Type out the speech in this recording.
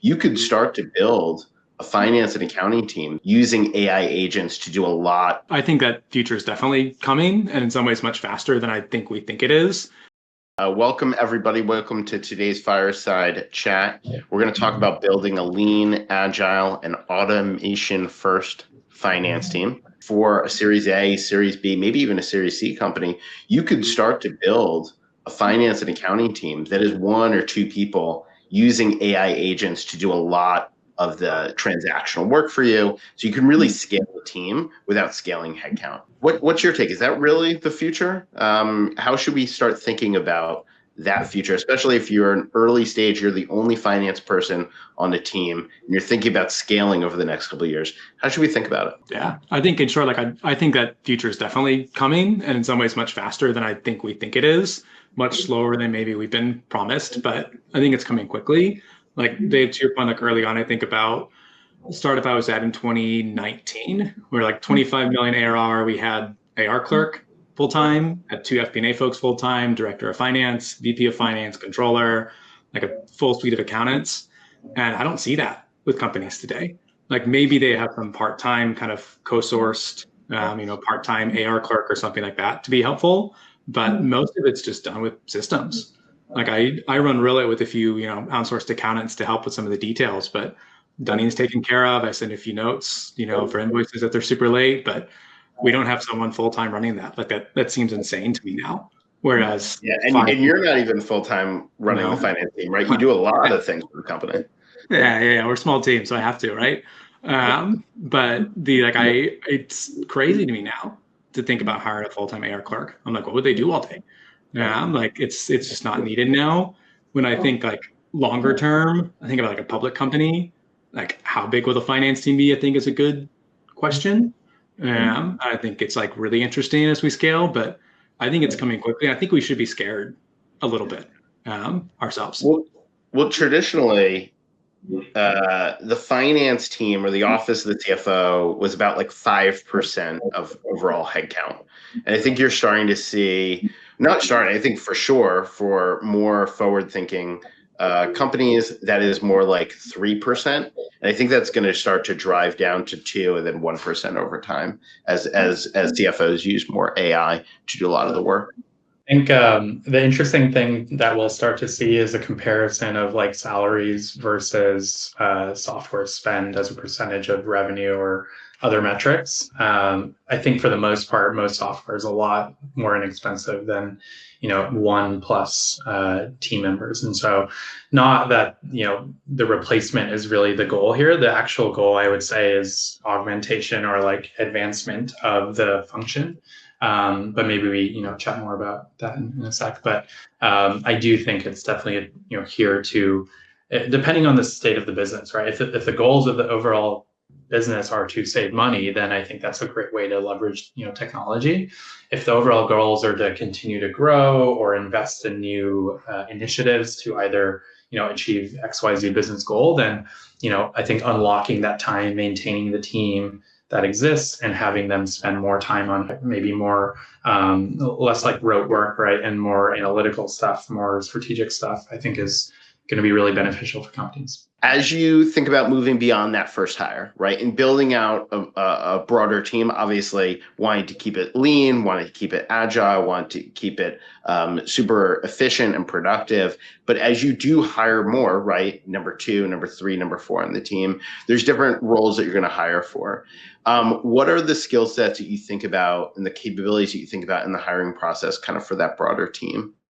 you could start to build a finance and accounting team using AI agents to do a lot. I think that future is definitely coming, and in some ways much faster than I think we think it is. Welcome, everybody. Welcome to today's Fireside Chat. We're going to talk about building a lean, agile, and automation-first finance team. For a Series A, Series B, maybe even a Series C company, you could start to build a finance and accounting team that is one or two people using AI agents to do a lot of the transactional work for you, so you can really scale the team without scaling headcount. What's your take? Is that really the future? How should we start thinking about that future, especially if you're an early stage, you're the only finance person on the team, and you're thinking about scaling over the next couple of years? How should we think about it? Yeah, I think in short, I think that future is definitely coming, and in some ways much faster than I think we think it is. Much slower than maybe we've been promised, but I think it's coming quickly. Like Dave, to your point, like early on, I think about the startup I was at in 2019. We were like 25 million ARR. We had AR clerk full time, had two FP&A folks full time, director of finance, VP of finance, controller, like a full suite of accountants. And I don't see that with companies today. Like maybe they have some part-time kind of co-sourced, part-time AR clerk or something like that to be helpful. But most of it's just done with systems. Like I run Rillet with a few, outsourced accountants to help with some of the details, but Dunning's taken care of. I send a few notes, for invoices that they're super late, but we don't have someone full-time running that. Like that seems insane to me now. Whereas and you're not even full-time running the finance team, right? You do a lot of things for the company. Yeah. We're a small team, so I have to, right? But it's crazy to me now to think about hiring a full-time AR clerk. I'm like, what would they do all day? I'm like, it's just not needed now. When I think like longer term, I think about like a public company, like how big will the finance team be? I think is a good question. I think it's like really interesting as we scale, but I think it's coming quickly. I think we should be scared a little bit ourselves. Well, traditionally, the finance team or the office of the CFO was about like 5% of overall headcount. And I think you're starting to see, I think for sure, for more forward-thinking companies, that is more like 3%. And I think that's going to start to drive down to 2 and then 1% over time as CFOs use more AI to do a lot of the work. I think the interesting thing that we'll start to see is a comparison of like salaries versus software spend as a percentage of revenue or other metrics. I think for the most part, most software is a lot more inexpensive than, 1+ team members. And so not that, the replacement is really the goal here. The actual goal, I would say, is augmentation or like advancement of the function. But maybe we, chat more about that in a sec. But I do think it's definitely, here to, depending on the state of the business, right? If the goals of the overall business are to save money, then I think that's a great way to leverage, technology. If the overall goals are to continue to grow or invest in new initiatives to either, achieve XYZ business goal, then, I think unlocking that time, maintaining the team that exists and having them spend more time on maybe more, less like rote work, right? And more analytical stuff, more strategic stuff, I think is going to be really beneficial for companies. As you think about moving beyond that first hire, right, and building out a broader team, obviously wanting to keep it lean, wanting to keep it agile, want to keep it super efficient and productive. But as you do hire more, right, number 2, number 3, number 4 on the team, there's different roles that you're going to hire for. What are the skill sets that you think about and the capabilities that you think about in the hiring process kind of for that broader team?